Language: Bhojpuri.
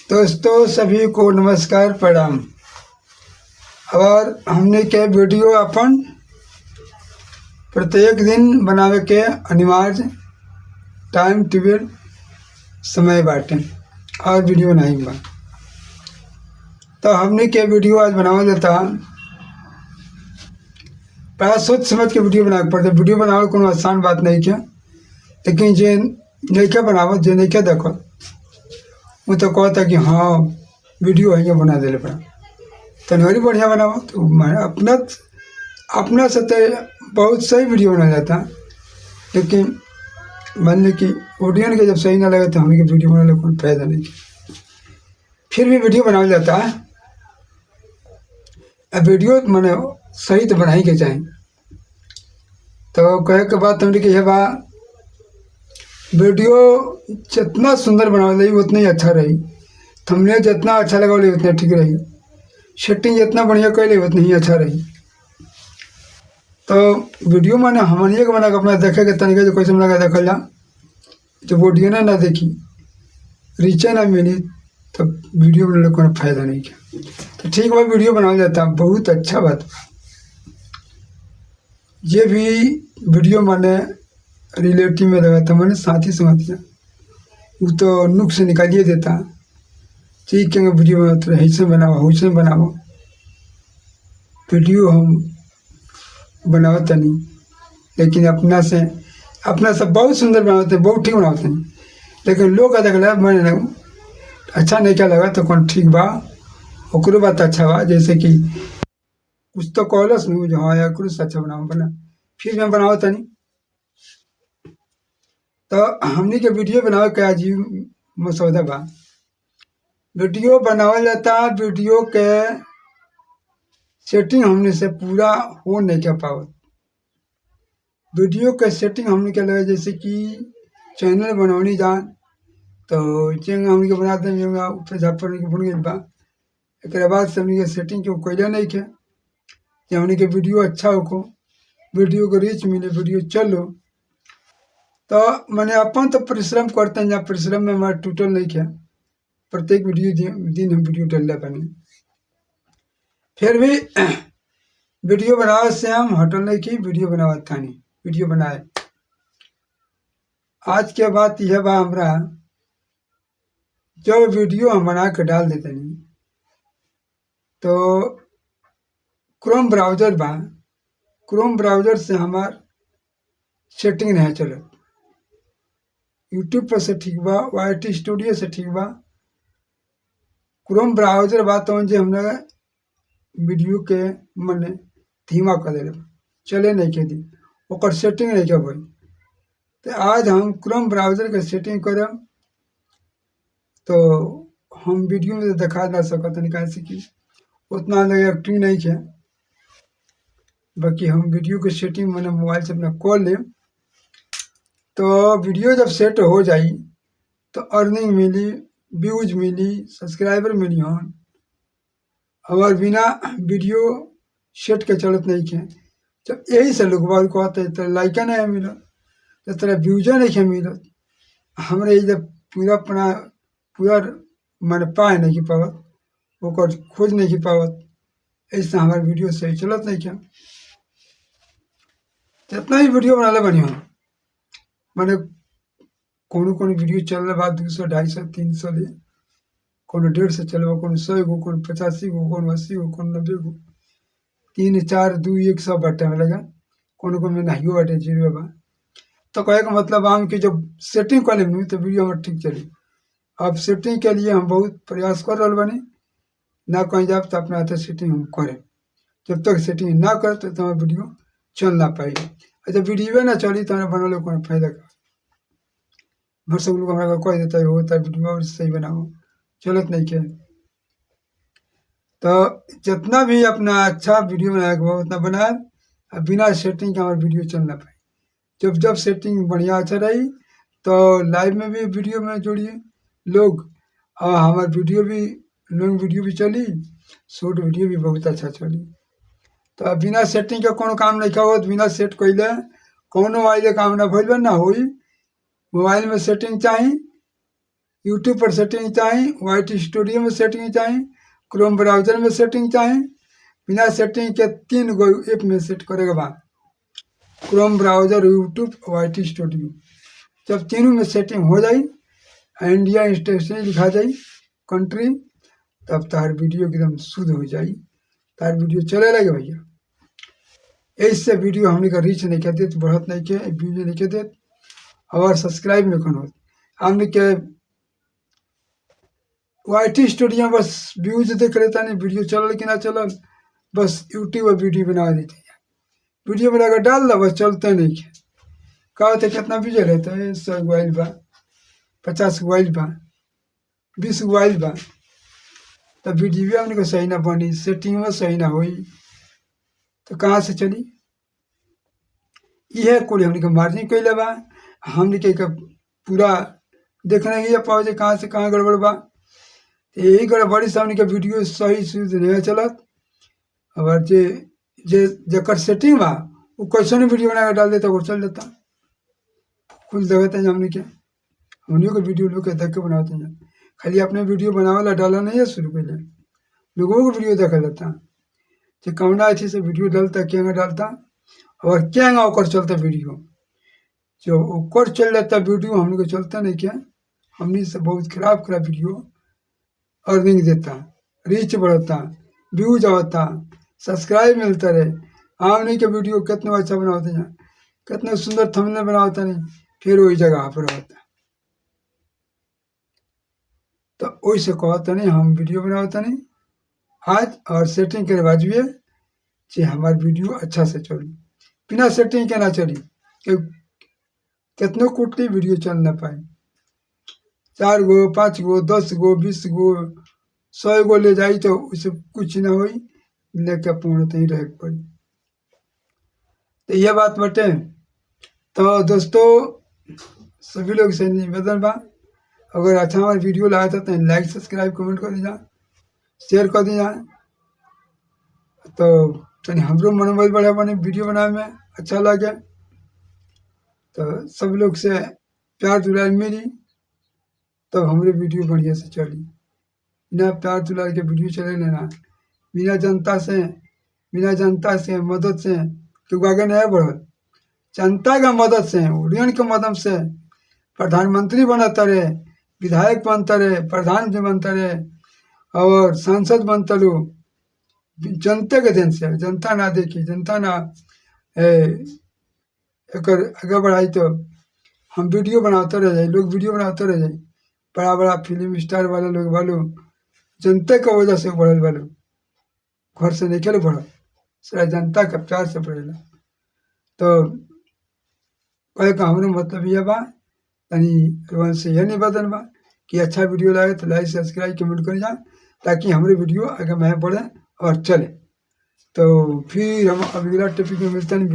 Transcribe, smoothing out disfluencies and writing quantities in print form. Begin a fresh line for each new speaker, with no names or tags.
दोस्तों सभी को नमस्कार प्रणाम। और हमने के वीडियो अपन प्रत्येक दिन बनावे के अनिवार्य टाइम टेबल समय बाटे और वीडियो नहीं बा। तो हमने के वीडियो आज बनावा जाता बड़ा सोच समझ के वीडियो बनावे पड़ता। वीडियो बनावे कोनो आसान बात नहीं है, लेकिन जे नहीं बनावत जे नहीं देखो वो तो कहता कि हाँ वीडियो है बना दिले पड़ा तनवरी बढ़िया बनाओ। तो अपना अपना से तो बहुत सही वीडियो बना जाता, लेकिन मान ली कि ऑडियंस के जब सही ना लगे तो हमें के वीडियो बनाने कोई फायदा नहीं। फिर भी वीडियो बनाया जाता है। अब वीडियो मैंने सही तो बनाई के चाहिए। तो कहे के बाद तुमने कि बा वीडियो जितना सुंदर बना ली उतना ही अच्छा रही, थंबनेल जितना अच्छा लगा ली उतना ठीक रही, सेटिंग जितना बढ़िया कर ली उतना ही अच्छा रही। तो वीडियो मैंने हमनिए के बना के अपना देखे के तरीके जो कैसे लगा देखल जा, जब ऑडियो ना देखी रीचे ना मिली तो वीडियो बनाने को फायदा नहीं है। तो ठीक बा वीडियो बनाया जाता बहुत अच्छा बात। ये भी वीडियो मैंने रिलेटिव में लगा था, मैंने साथी संगतिया वो तो नुक से निकालिए देता ठीक है वीडियो में तो ऐसे बनाओ वीडियो हम बनावत नहीं, लेकिन अपना से बहुत सुंदर बनाते हैं, बहुत ठीक बनाते हैं। लेकिन लोग का देखला मैंने अच्छा नहीं क्या लगा तो कौन ठीक बा ओकरो बात अच्छा बा। जैसे कि कुछ तो कहलस नहीं जो हाँ यार कुछ अच्छा बना फिर मैं बनावत नहीं। तो हमने के वीडियो बनावे के अजीब मसौदा बा। वीडियो बनावल जाता, वीडियो के सेटिंग हमने से पूरा हो नहीं कर पावत। वीडियो के सेटिंग हमने के लगे जैसे कि चैनल बनौनी जान तो चेंग हमने के बनाते हैं ऊपर झापर के बन गई बा। एक बाद से हमने के सेटिंग के कोई नहीं के हमने के वीडियो अच्छा हो, वीडियो को रीच मिले, वीडियो चलो। तो मैंने अपन तो परिश्रम करते हैं, जहाँ परिश्रम में हमारा टूटल नहीं किया। प्रत्येक दिन हम वीडियो डाल बने, फिर भी वीडियो बनावे से हम हटल नहीं की वीडियो बनावत था नहीं वीडियो बनाए। आज के बात यह बा हमरा जब वीडियो हम बना के डाल देते नहीं तो क्रोम ब्राउजर बा, क्रोम ब्राउजर से हमार सेटिंग नहीं चलत। यूट्यूब पर से ठीक बा, YT स्टूडियो से ठीक बा, क्रोम ब्राउजर बात हो जो हमने वीडियो के मने धीमा कर दे चले नहीं के दी ओकर सेटिंग नहीं कर भाई। तो आज हम क्रोम ब्राउजर के सेटिंग करम तो हम वीडियो में दिखा ना सकत नहीं, कैसे कि उतना लगे एक्टिव नहीं है। बाकी हम वीडियो के सेटिंग मैंने मोबाइल से अपना कर लें तो वीडियो जब सेट हो जाई तो अर्निंग मिली, व्यूज मिली, सब्सक्राइबर मिली हन। और बिना वीडियो सेट के चलत नहीं है। जब यही से लोग बात कहते तो लाइका नहीं मिलत, तो तेरा व्यूजा नहीं है मिलत। हमारे जब पूरा मैंने पाए नहीं की पावत ओकर खोज नहीं की पावत, ऐसे हमारे वीडियो सही चलत नहीं क्या। जितना ही वीडियो बना ले बनी हम मैंने कोनो वीडियो चल रहा बात 200 250 300 ले, कोनो 150 चलवा, कोनो 100 गो, कोनो 85 गो, कोनो 80 गो, कोनो 90 गो, 3 4 2 1 सब बाटे में लगा, कोनो में नहीं बाटे 0 बा। तो कहे का मतलब हम कि जब सेटिंग कर लें तो वीडियो हमारे ठीक चली। अब सेटिंग के लिए हम बहुत प्रयास कर रहे बनी, ना कहीं जाए तो अपना हाथ सेटिंग हम करें। जब तक सेटिंग ना कर तो हमारा वीडियो चल ना पाएगी। जब वीडियो ना चली तो हमें बनने को फायदा का भर सब लोग हमारा कह देता है होता है वीडियो और सही बनाओ चलत नहीं के। तो जितना भी अपना अच्छा वीडियो बनाए उतना बनाए, अब बिना सेटिंग के हमारा वीडियो चल ना पाए। जब सेटिंग बढ़िया अच्छा रही तो लाइव में भी वीडियो में जोड़िए लोग, और हमारे वीडियो भी लॉन्ग वीडियो भी चली, शॉर्ट वीडियो भी बहुत अच्छा चली। तो बिना सेटिंग के कोनो काम नहीं हो, बिना सेट कैले कोनो मोबाइल काम ना भइल ना होई। मोबाइल में सेटिंग चाहिए यूट्यूब पर सेटिंग चाहें, वाईटी स्टूडियो में सेटिंग चाहें, क्रोम ब्राउजर में सेटिंग चाहें, बिना सेटिंग के 3 गो ऐप में सेट करेगा बा। Chrome browser, YouTube, YT studio, जब तीनों में सेटिंग हो जाई, इंडिया स्टेशन लिखा जाई कंट्री, तब तार वीडियो एकदम शुद्ध हो जाई, तार वीडियो चले लगे भैया। ऐसे वीडियो हमने का रीच नहीं कहते, बढ़त नहीं के वीडियो नहीं कहते, और सब्सक्राइब नहीं करना हमने के वाईटी स्टूडियो में बस व्यूज देख लेता नहीं, वीडियो चलल कि ना चलल, बस यूट्यूब पर वीडियो बना देते हैं, वीडियो बना कर डाल दा, बस चलते नहीं है। का होता है कितना व्यूज रहता है, 100 गो आइल बा, 50 गो आइल बा, 20 गो आइल बा, तब वीडियो हमने को सही ना बनी, सेटिंग में सही ना हुई, तो कहाँ से चली। यह कुल हमने का मार्जिन कैले बा, हमने के पूरा देखना ही पाओ जे कहाँ से कहाँ गड़बड़ बा। यही गड़बड़ी से हमने के वीडियो सही शुद्ध नहीं चलत। और जे जे जकर सेटिंग बा वो कैसे वीडियो बना के डाल देता, वो चल जाता। कुल देखते हैं हमने के, हमने को वीडियो लोग के देख के बनाते हैं, खाली अपने वीडियो बनावे डाला नहीं है शुरू पहले, लोगों को वीडियो देखा जाता कि कौन अच्छे से वीडियो डालता, क्या डालता और क्या ओकर चलता वीडियो, जो ओकर चल जाता वीडियो हमने को चलता नहीं क्या, हमने से बहुत खराब खराब वीडियो अर्निंग देता, रीच बढ़ता, व्यूज आता, सब्सक्राइब मिलता रहे। हमने के वीडियो कितना अच्छा बनाते हैं, कितना सुंदर थंबनेल बनाता नहीं, फिर वही जगह पर होता। तो वैसे कहता नहीं हम वीडियो बनाता नहीं आज, और सेटिंग के बाजुए कि हमार वीडियो अच्छा से चली, बिना सेटिंग के ना चली, कितनों कुटली वीडियो चल ना पाए, 4 गो 5 गो 10 गो 20 गो 100 गो ले जाई तो उससे कुछ ना हो, लेके पूर्णतः ही रह पड़ी। तो यह बात बटे। तो दोस्तों सभी लोग से निवेदन बा, अगर अच्छा हमारा वीडियो लगा था तो लाइक सब्सक्राइब कमेंट कर दीजा, शेयर कर दीजा, तो तनी हमरो मनोबल बढ़े बने, वीडियो बनाने में अच्छा लगे। तो सब लोग से प्यार दुलार मिली तब हमारे वीडियो बढ़िया से चली, बिना प्यार दुलार के वीडियो चले लेना, बिना जनता से मदद से क्योंकि आगे नहीं बढ़ल, जनता का मदद से, ऋण के मदद से प्रधानमंत्री बनता रहे, विधायक बनता रहे, प्रधानमंत्री बनता रहे और सांसद बनता लो, जनता के देन से। जनता ना देखी, जनता ना एक आगे बढ़ाई तो हम वीडियो बनाते रह जाए, लोग वीडियो बनाते रह जाए, बड़ा बड़ा फिल्म स्टार वाले लोग वालों जनता की वजह से बढ़ल वालों, घर से निकल बढ़ल, सारा जनता के प्यार से बढ़ेला। तो कहे का हमारे मतलब यह बा, तनी से यह निवेदन बा कि अच्छा वीडियो लगे तो लाइक सब्सक्राइब कमेंट कर जा, ताकि हमारे वीडियो आगे में बढ़े और चले। तो फिर हम अगला टॉपिक में मिलते हैं।